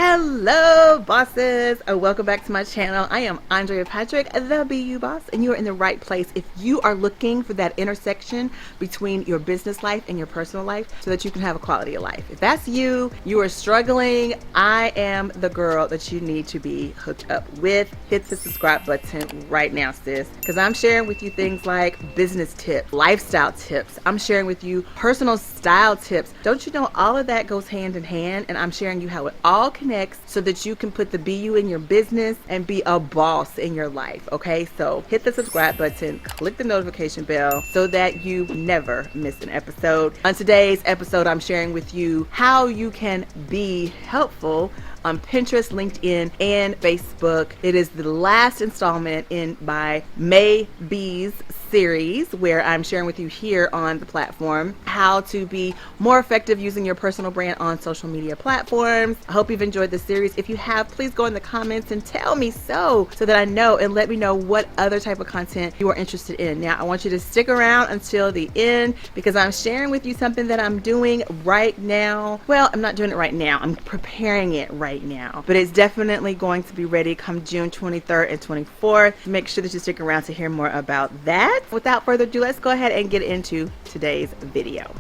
Hello, bosses. Welcome back to my channel. I am Andrea Patrick, the BU Boss, and you are in the right place if you are looking for that intersection between your business life and your personal life so that you can have a quality of life. If that's you, you are struggling, I am the girl that you need to be hooked up with. Hit the subscribe button right now, sis, because I'm sharing with you things like business tips, lifestyle tips. I'm sharing with you personal style tips. Don't you know all of that goes hand in hand? And I'm sharing you how it all connects so that you can put the BU in your business and be a boss in your life. Okay, so hit the subscribe button, click the notification bell so that you never miss an episode. On today's episode, I'm sharing with you how you can be helpful on Pinterest, LinkedIn, and Facebook. It is the last installment in my May Bees series where I'm sharing with you here on the platform how to be more effective using your personal brand on social media platforms. I hope you've enjoyed this series. If you have, please go in the comments and tell me so that I know, and let me know what other type of content you are interested in. Now, I want you to stick around until the end because I'm sharing with you something that I'm doing right now. Well, I'm not doing it right now. I'm preparing it right now, but it's definitely going to be ready come June 23rd and 24th. Make sure that you stick around to hear more about that. Without further ado, let's go ahead and get into today's video.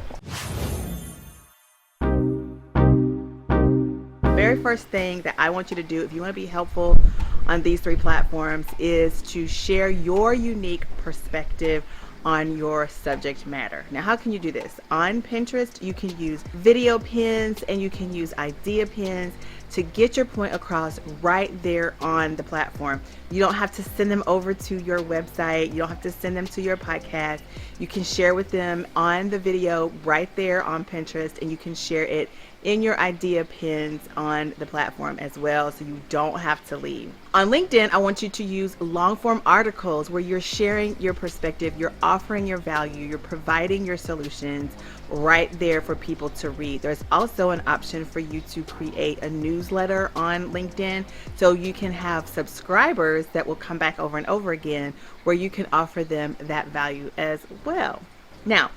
Very first thing that I want you to do if you want to be helpful on these three platforms is to share your unique perspective on your subject matter. Now, how can you do this? On Pinterest, you can use video pins and you can use idea pins to get your point across right there on the platform. You don't have to send them over to your website. You don't have to send them to your podcast. You can share with them on the video right there on Pinterest, and you can share it in your idea pins on the platform as well, so you don't have to leave. On LinkedIn, I want you to use long form articles where you're sharing your perspective, you're offering your value, you're providing your solutions right there for people to read. There's also an option for you to create a newsletter on LinkedIn so you can have subscribers that will come back over and over again where you can offer them that value as well. Now,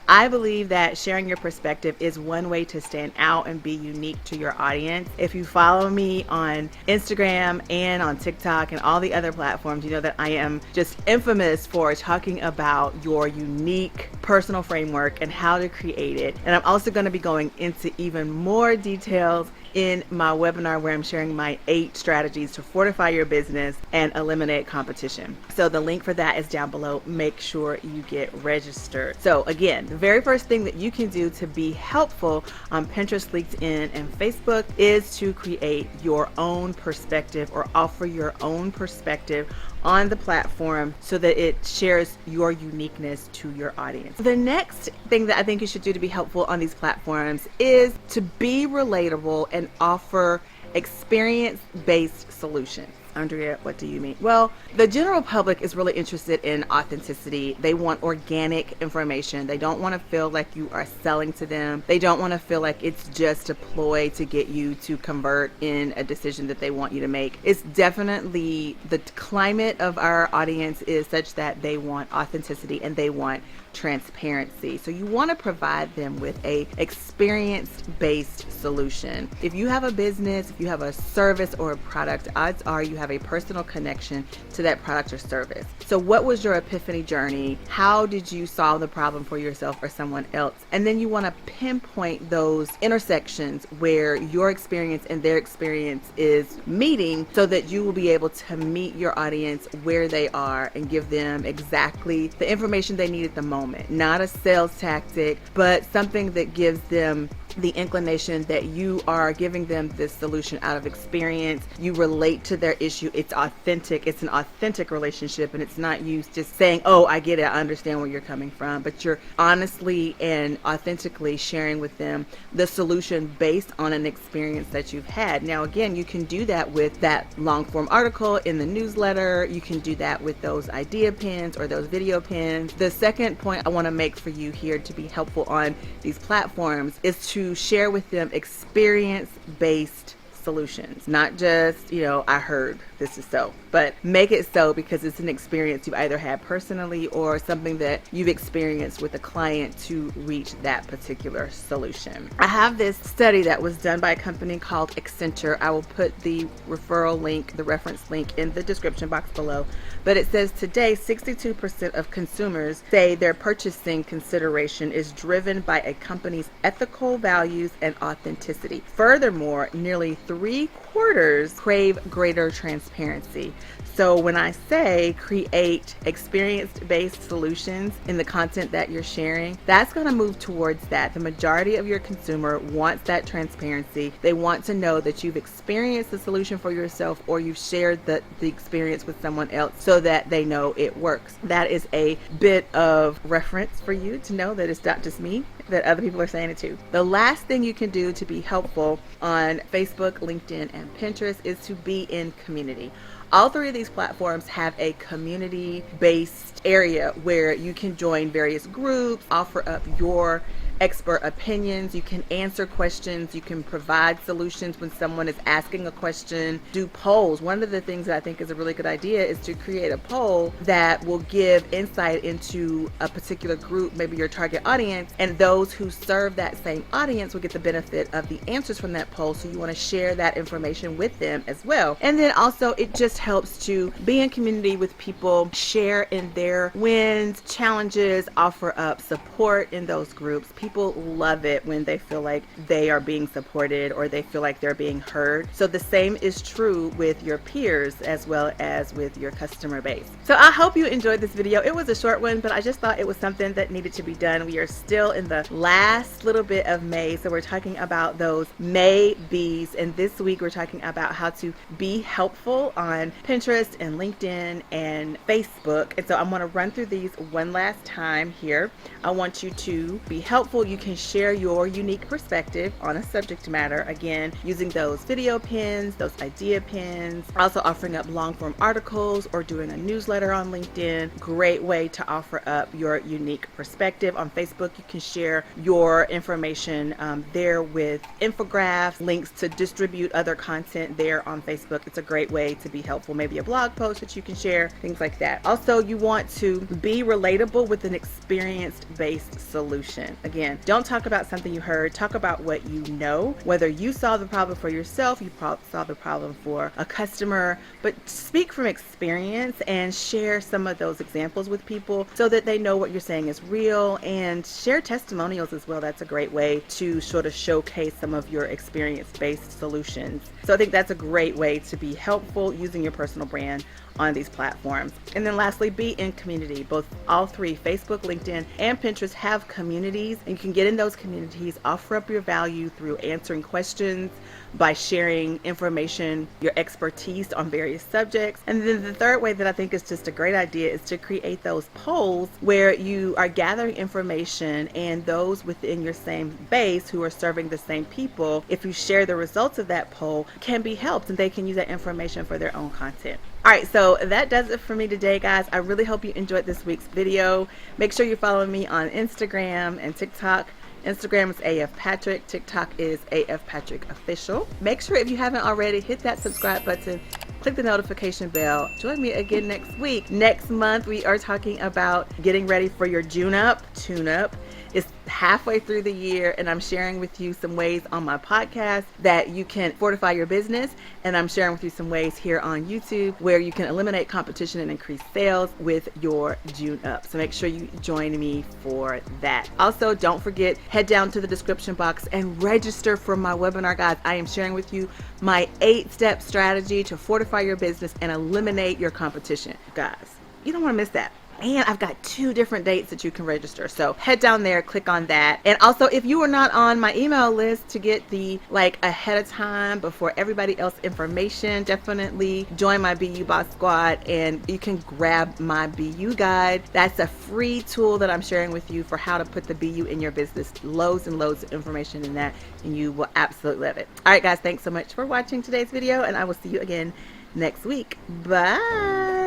I believe that sharing your perspective is one way to stand out and be unique to your audience. If you follow me on Instagram and on TikTok and all the other platforms, you know that I am just infamous for talking about your unique personal framework and how to create it. And I'm also going to be going into even more details in my webinar where I'm sharing my 8 strategies to fortify your business and eliminate competition. So the link for that is down below. Make sure you get registered. So again, the very first thing that you can do to be helpful on Pinterest, LinkedIn, and Facebook is to create your own perspective or offer your own perspective on the platform so that it shares your uniqueness to your audience. The next thing that I think you should do to be helpful on these platforms is to be relatable and offer experience-based solutions. Andrea, what do you mean? Well, the general public is really interested in authenticity. They want organic information. They don't want to feel like you are selling to them. They don't want to feel like it's just a ploy to get you to convert in a decision that they want you to make. It's definitely the climate of our audience is such that they want authenticity and they want transparency. So you want to provide them with a experience-based solution. If you have a business, if you have a service or a product, odds are you have a personal connection to that product or service. So what was your epiphany journey? How did you solve the problem for yourself or someone else? And then you want to pinpoint those intersections where your experience and their experience is meeting so that you will be able to meet your audience where they are and give them exactly the information they need at the moment. Not a sales tactic, but something that gives them the inclination that you are giving them this solution out of experience. You relate to their issue. It's authentic. It's an authentic relationship, and it's not you just saying, oh, I get it, I understand where you're coming from, but you're honestly and authentically sharing with them the solution based on an experience that you've had. Now, again, you can do that with that long form article in the newsletter. You can do that with those idea pins or those video pins. The second point I want to make for you here to be helpful on these platforms is to share with them experience-based solutions, not just, I heard this is so, but make it so because it's an experience you've either had personally or something that you've experienced with a client to reach that particular solution. I have this study that was done by a company called Accenture. I will put the referral link, the reference link in the description box below. But it says today 62% of consumers say their purchasing consideration is driven by a company's ethical values and authenticity. Furthermore, nearly 3/4 crave greater transparency. So when I say create experience-based solutions in the content that you're sharing, that's going to move towards that. The majority of your consumer wants that transparency. They want to know that you've experienced the solution for yourself or you've shared the experience with someone else so that they know it works. That is a bit of reference for you to know that it's not just me, that other people are saying it too. The last thing you can do to be helpful on Facebook, LinkedIn, and Pinterest is to be in community. All three of these platforms have a community-based area where you can join various groups, offer up your expert opinions, you can answer questions, you can provide solutions when someone is asking a question, do polls. One of the things that I think is a really good idea is to create a poll that will give insight into a particular group, maybe your target audience, and those who serve that same audience will get the benefit of the answers from that poll. So you want to share that information with them as well. And then also it just helps to be in community with people, share in their wins, challenges, offer up support in those groups. People love it when they feel like they are being supported or they feel like they're being heard. So the same is true with your peers as well as with your customer base. So I hope you enjoyed this video. It was a short one, but I just thought it was something that needed to be done. We are still in the last little bit of May, so we're talking about those May B's, and this week we're talking about how to be helpful on Pinterest and LinkedIn and Facebook. And so I'm going to run through these one last time here. I want you to be helpful. You can share your unique perspective on a subject matter, again, using those video pins, those idea pins, also offering up long form articles or doing a newsletter on LinkedIn. Great way to offer up your unique perspective. On Facebook, you can share your information there with infographics, links to distribute other content there on Facebook. It's a great way to be helpful. Maybe a blog post that you can share, things like that. Also, you want to be relatable with an experience-based solution. Again, don't talk about something you heard, talk about what you know, whether you solve the problem for yourself, you solve the problem for a customer, but speak from experience and share some of those examples with people so that they know what you're saying is real, and share testimonials as well. That's a great way to sort of showcase some of your experience-based solutions. So I think that's a great way to be helpful using your personal brand on these platforms. And then lastly, be in community. All three, Facebook, LinkedIn, and Pinterest, have communities, and you can get in those communities, offer up your value through answering questions, by sharing information, your expertise on various subjects. And then the third way that I think is just a great idea is to create those polls where you are gathering information, and those within your same base who are serving the same people, if you share the results of that poll, can be helped and they can use that information for their own content. All right, so that does it for me today, guys. I really hope you enjoyed this week's video. Make sure you follow me on Instagram and TikTok. Instagram is AF Patrick. TikTok is AF Patrick Official. Make sure, if you haven't already, hit that subscribe button. Click the notification bell. Join me again next week. Next month, we are talking about getting ready for your June-up, tune-up. It's halfway through the year, and I'm sharing with you some ways on my podcast that you can fortify your business, and I'm sharing with you some ways here on YouTube where you can eliminate competition and increase sales with your June-up. So make sure you join me for that. Also, don't forget, head down to the description box and register for my webinar, guys. I am sharing with you my 8-step strategy to fortify your business and eliminate your competition. Guys, you don't want to miss that. And I've got 2 different dates that you can register. So head down there, click on that. And also, if you are not on my email list to get the ahead of time before everybody else information, definitely join my BU Boss Squad and you can grab my BU guide. That's a free tool that I'm sharing with you for how to put the BU in your business. Loads and loads of information in that, and you will absolutely love it. All right, guys, thanks so much for watching today's video, and I will see you again next week. Bye.